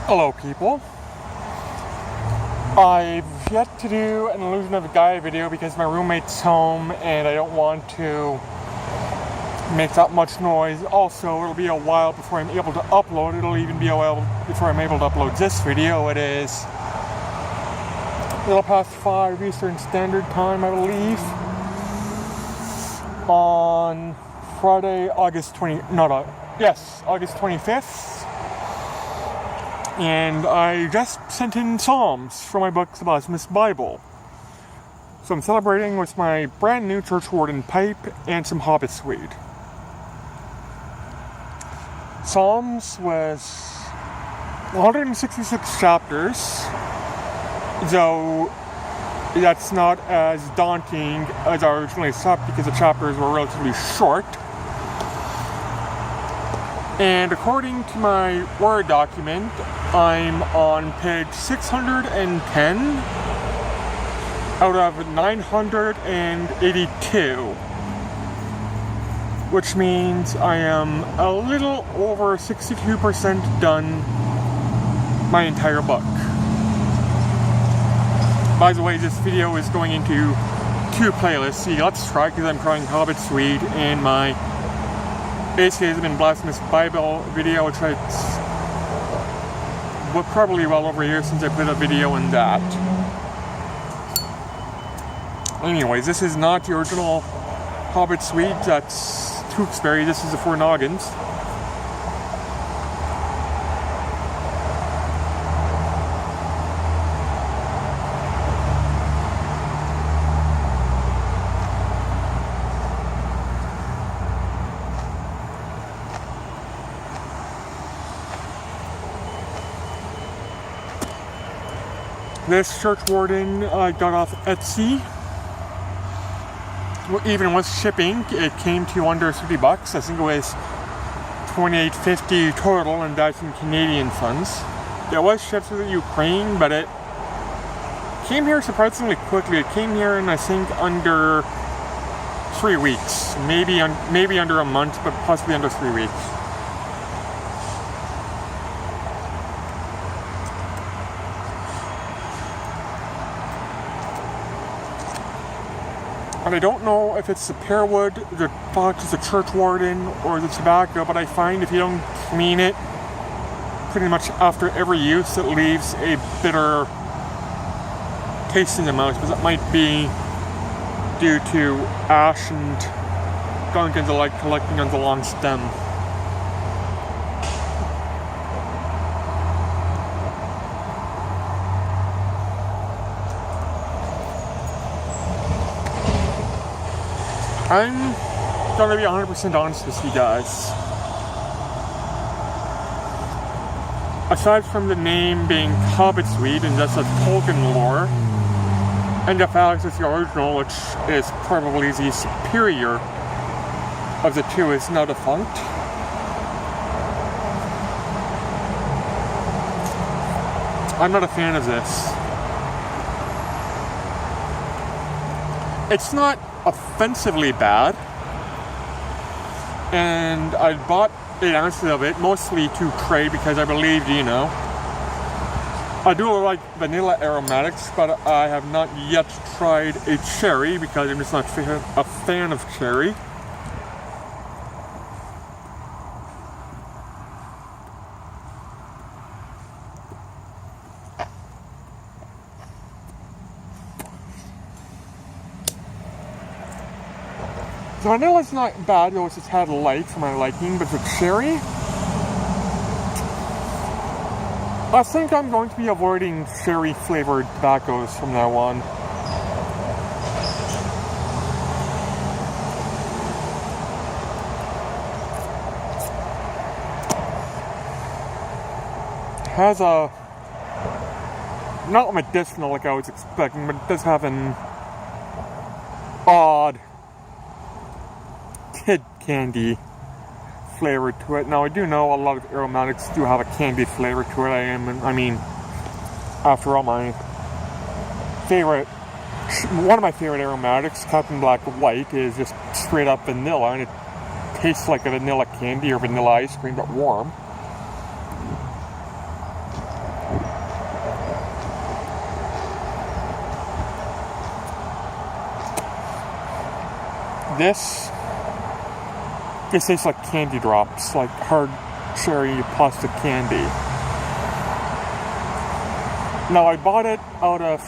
Hello people. I've yet to do an Illusion of a Guy video because my roommate's home and I don't want to make that much noise. Also, it'll be a while before I'm able to upload. It'll even be a while before I'm able to upload this video. It is a little past 5 Eastern Standard Time, I believe, on Friday, August 25th. And I just sent in Psalms from my book, The Blasphemous Bible. So I'm celebrating with my brand new church warden pipe and some Hobbits weed. Psalms was 166 chapters, though that's not as daunting as I originally thought because the chapters were relatively short. And according to my Word document, I'm on page 610 out of 982, which means I am a little over 62% done my entire book. By the way, this video is going into 2 playlists. The Let's Try, because I'm trying Hobbits weed, and my Atheism and Blasphemous Bible video, which I probably well over a year since I put a video in that. Anyways, this is not the original Hobbit suite. That's Tewksbury. This is the Four Noggins. This church warden I got off Etsy. Even with shipping, it came to under $30. I think it was $28.50 total, and that's in Canadian funds. It was shipped to the Ukraine, but it came here surprisingly quickly. It came here in, I think, under 3 weeks. Maybe under a month, but possibly under 3 weeks. And I don't know if it's the pear wood that foxes the church warden or the tobacco, but I find if you don't clean it pretty much after every use, it leaves a bitter taste in the mouth. But that might be due to ash and gunk and the like collecting on the long stem. I'm gonna be 100% honest with you guys. Aside from the name being Hobbits weed, and that's a Tolkien lore, and the fact that the original, which is probably the superior of the two, is now defunct, I'm not a fan of this. It's not offensively bad, and I bought 8 ounces of it, mostly to trade because I believe, I do like vanilla aromatics, but I have not yet tried a cherry because I'm just not a fan of cherry. The vanilla's not bad, though it's a tad light for my liking, but the cherry, I think I'm going to be avoiding cherry-flavored tobaccos from now on. It has a, not medicinal like I was expecting, but it does have an odd kid candy flavor to it. Now I do know a lot of aromatics do have a candy flavor to it. I mean, after all, one of my favorite aromatics, Captain Black White, is just straight up vanilla, and it tastes like a vanilla candy or vanilla ice cream, but warm. This tastes like candy drops, like hard cherry plastic candy. Now, I bought it out of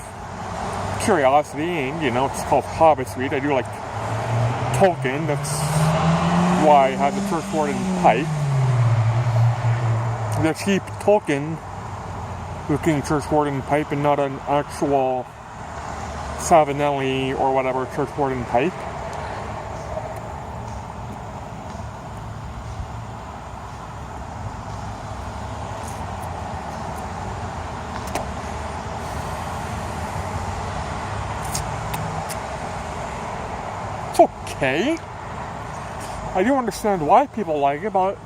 curiosity, and it's called Hobbits weed. I do like Tolkien, that's why I have the Churchwarden pipe. The cheap Tolkien looking Churchwarden pipe and not an actual Savinelli or whatever Churchwarden pipe. It's okay. I do understand why people like it, but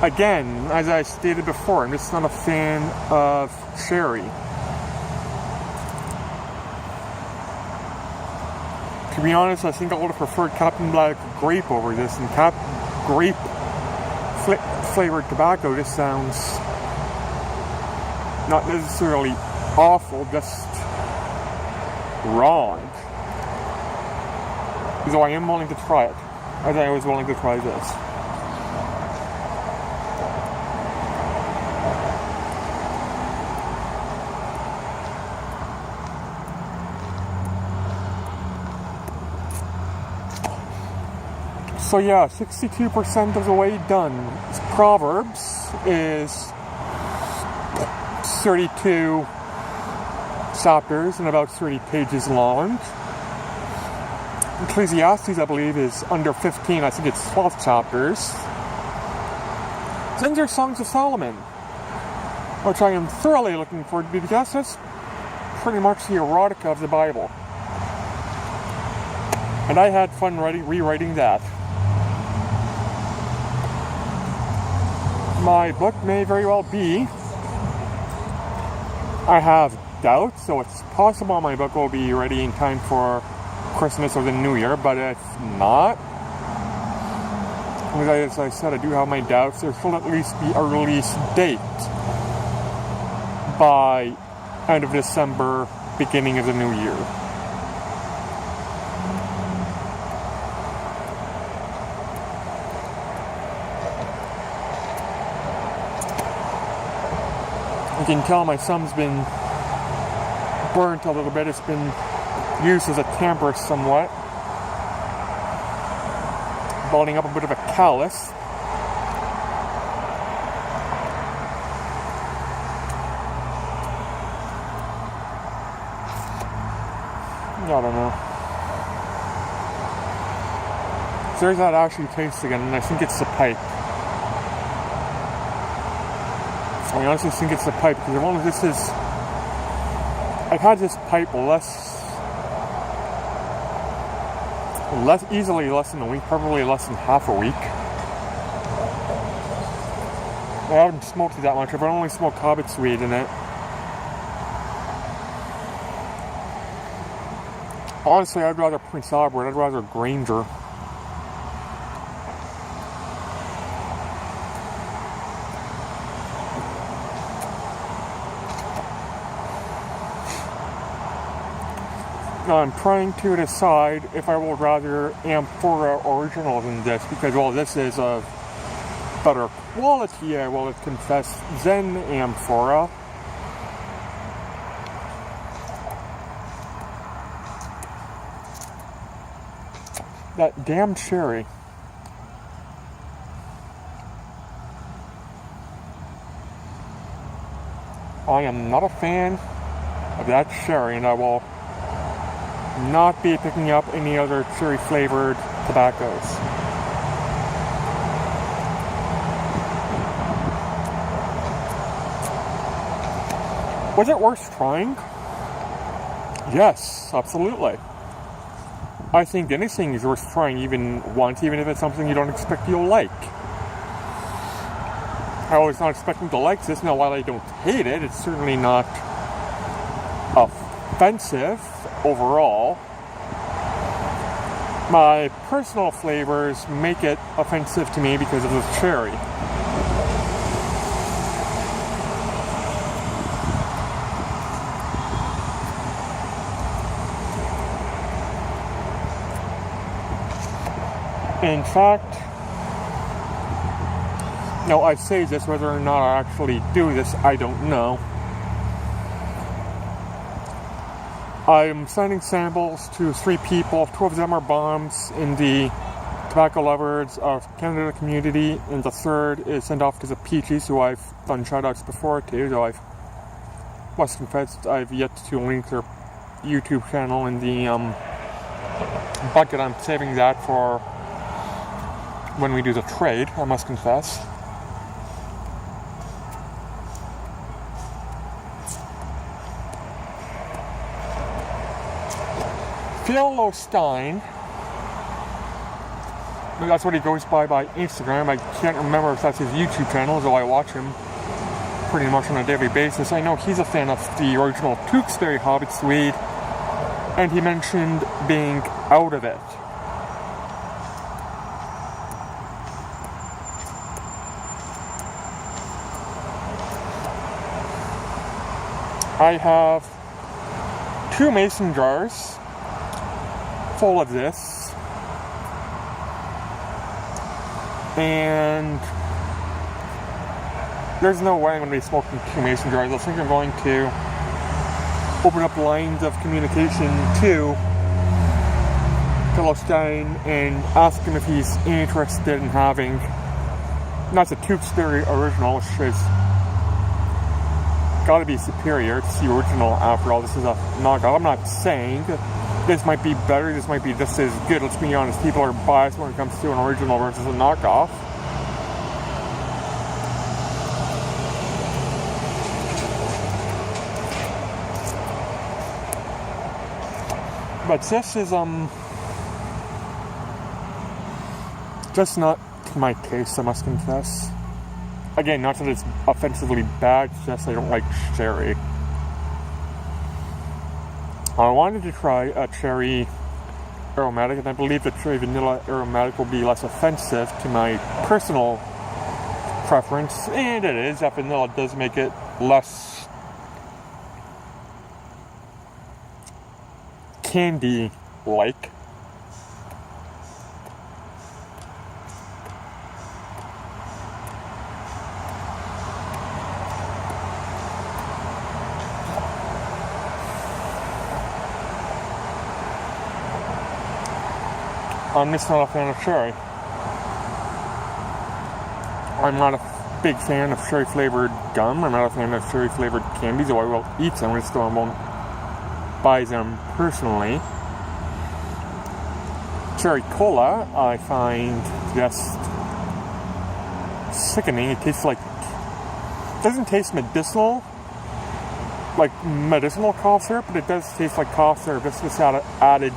again, as I stated before, I'm just not a fan of cherry. To be honest, I think I would have preferred Captain Black grape over this, and grape flavored tobacco just sounds not necessarily awful, just wrong. So I am willing to try it, as I was willing to try this. So yeah, 62% of the way done. Proverbs is 32 chapters and about 30 pages long. Ecclesiastes, I believe, is under 15. I think it's 12 chapters. Then there's Songs of Solomon, which I am thoroughly looking forward to, because that's pretty much the erotica of the Bible. And I had fun rewriting that. My book may very well be. I have doubts, so it's possible my book will be ready in time for Christmas or the New Year, but if not, as I said, I do have my doubts. There should at least be a release date by end of December, beginning of the New Year. You can tell my thumb's been burnt a little bit. It's been used as a tamper somewhat. Building up a bit of a callus. I don't know. So there's that actually taste again, and I think it's the pipe. I honestly think it's the pipe, because as long as this is... I've had this pipe easily less than a week, probably less than half a week. I haven't smoked it that much. I've only smoked Hobbits weed in it. Honestly, I'd rather Prince Albert. I'd rather Granger. Now I'm trying to decide if I will rather Amphora Original than this, because, well, this is of better quality, I will confess, than Amphora. That damn cherry. I am not a fan of that cherry, and I will not be picking up any other cherry flavored tobaccos. Was it worth trying? Yes, absolutely. I think anything is worth trying even once, even if it's something you don't expect you'll like. I was not expecting to like this. Now, while I don't hate it, it's certainly not offensive overall. My personal flavors make it offensive to me because of the cherry. In fact, no, I say this, whether or not I actually do this, I don't know. I'm sending samples to 3 people. 2 of them are bombs in the Tobacco Lovers of Canada community, and the 3rd is sent off to the Peaches, who I've done shoutouts before to, though I must confess I've yet to link their YouTube channel in the bucket. I'm saving that for when we do the trade, I must confess. Phil Stein, that's what he goes by Instagram. I can't remember if that's his YouTube channel, though I watch him pretty much on a daily basis. I know he's a fan of the original Tewksbury Hobbits weed, and he mentioned being out of it. I have 2 mason jars full of this, and there's no way I'm going to be smoking 2 mason jars. I think I'm going to open up lines of communication to Philistine and ask him if he's interested in having, not the Tewksbury original, which is got to be superior to the original. After all, this is a knockoff. I'm not saying this might be better, this might be just as good. Let's be honest, people are biased when it comes to an original versus a knockoff. But this is just not to my taste, I must confess. Again, not that it's offensively bad, it's just I don't like cherry. I wanted to try a cherry aromatic, and I believe the cherry vanilla aromatic will be less offensive to my personal preference, and it is. That vanilla does make it less candy-like. I'm just not a fan of cherry. I'm not a big fan of cherry flavored gum. I'm not a fan of cherry flavored candy, though I will eat them, I just won't buy them personally. Cherry cola, I find just sickening. It tastes like, it doesn't taste medicinal, like medicinal cough syrup, but it does taste like cough syrup, just with added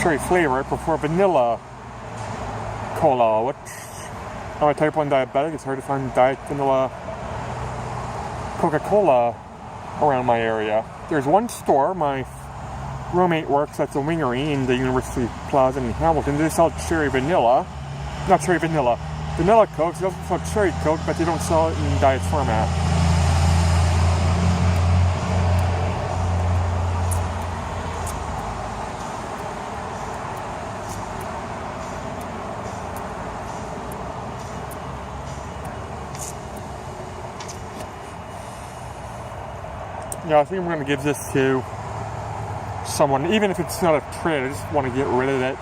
cherry flavor. I prefer vanilla cola, which I'm a type 1 diabetic. It's hard to find diet vanilla Coca-Cola around my area. There's one store, my roommate works at the Wingery in the University Plaza in Hamilton. They sell cherry vanilla, not cherry vanilla, vanilla Coke. They also sell cherry Coke, but they don't sell it in diet format. Yeah, I think I'm going to give this to someone, even if it's not a trade. I just want to get rid of it.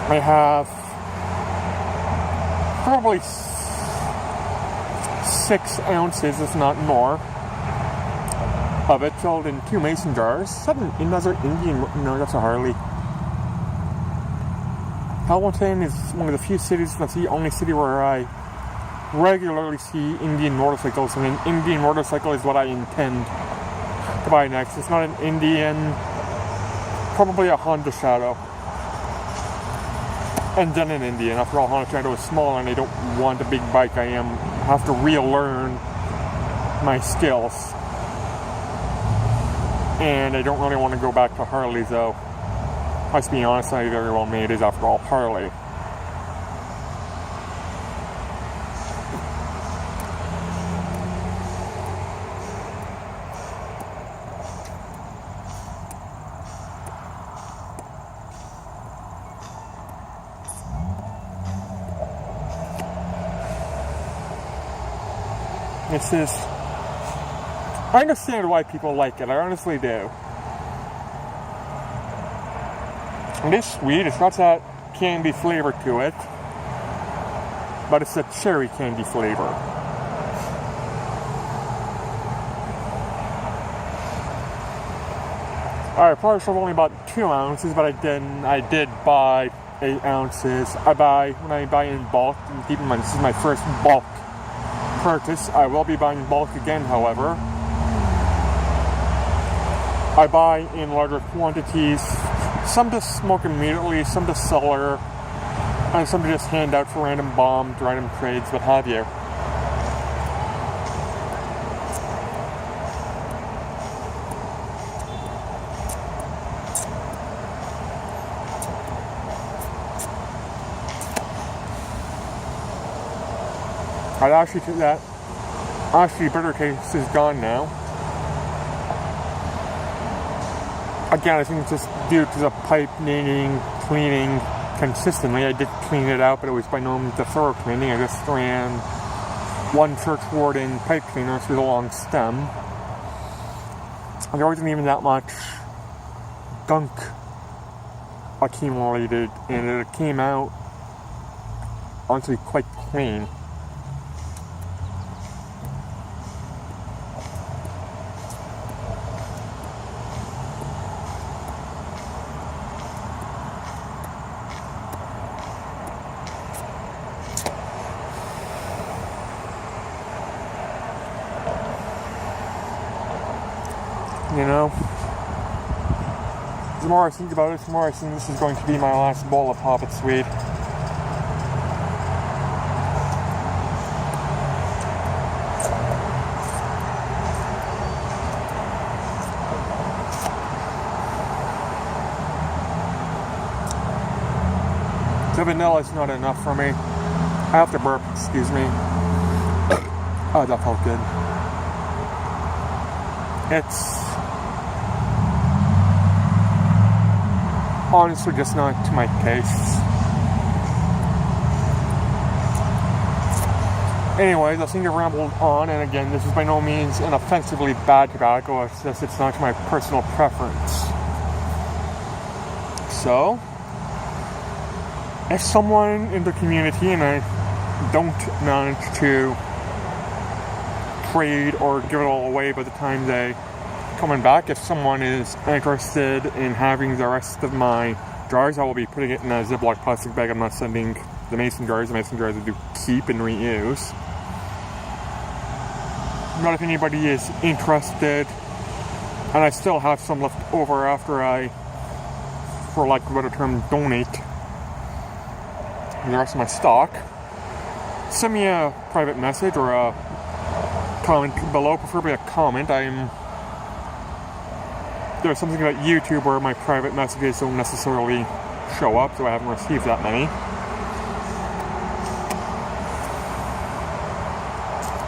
I have probably 6 ounces, if not more, of it filled in 2 mason jars. Is that another Indian? No, that's a Harley. Hamilton is one of the few cities, that's the only city where I regularly see Indian motorcycles, and an Indian motorcycle is what I intend to buy next. It's not an Indian, probably a Honda Shadow, and then an Indian. After all, Honda Shadow is small and I don't want a big bike. I have to relearn my skills, and I don't really want to go back to Harley, though. Let's be honest, I very well made is, after all, Harley. It's just, I understand why people like it. I honestly do. It is sweet. It's got that candy flavor to it, but it's a cherry candy flavor. Alright, probably should have only bought 2 ounces, but I did buy 8 ounces. When I buy in bulk, and keep in mind this is my first bulk purchase. I will be buying bulk again, however. I buy in larger quantities, some to smoke immediately, some to cellar, and some to just hand out for random bombs, random trades, what have you. Bitter taste is gone now. Again, I think it's just due to the pipe needing cleaning consistently. I did clean it out, but it was by no means a thorough cleaning. I just ran one church warden pipe cleaner through the long stem. And there wasn't even that much gunk accumulated, and it came out honestly quite clean. You know, the more I think about it, the more I think this is going to be my last bowl of Hobbits weed. The vanilla is not enough for me. I have to burp, excuse me. Oh, that felt good. It's honestly just not to my taste. Anyways, I think I rambled on, and again, this is by no means an offensively bad tobacco, it's just it's not to my personal preference. So, if someone in the community, and I don't manage to trade or give it all away by the time they coming back, if someone is interested in having the rest of my jars, I will be putting it in a Ziploc plastic bag. I'm not sending the mason jars. The mason jars I do keep and reuse. But if anybody is interested, and I still have some left over after I, for lack of a better term, donate the rest of my stock, send me a private message or a comment below, preferably a comment. There's something about YouTube where my private messages don't necessarily show up, so I haven't received that many.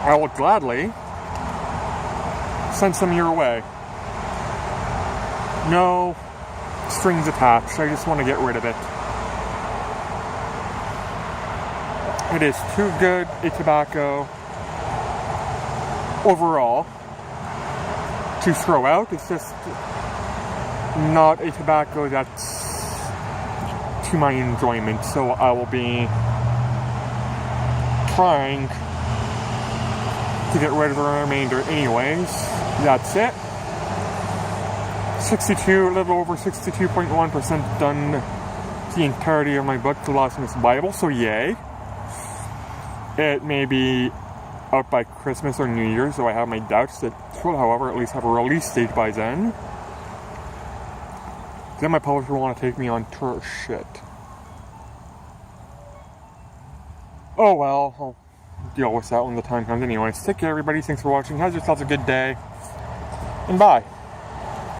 I will gladly send some your way. No strings attached, I just want to get rid of it. It is too good a tobacco overall to throw out. It's just not a tobacco that's to my enjoyment, so I will be trying to get rid of the remainder anyways. That's it. 62, a little over 62.1% done the entirety of my book, The Blasphemous Bible, so yay. It may be out by Christmas or New Year's, though I have my doubts. It will, however, at least have a release date by then. Then my publisher will want to take me on tour. Shit. Oh well, I'll deal with that when the time comes anyways. Take care, everybody. Thanks for watching. Have yourselves a good day. And bye.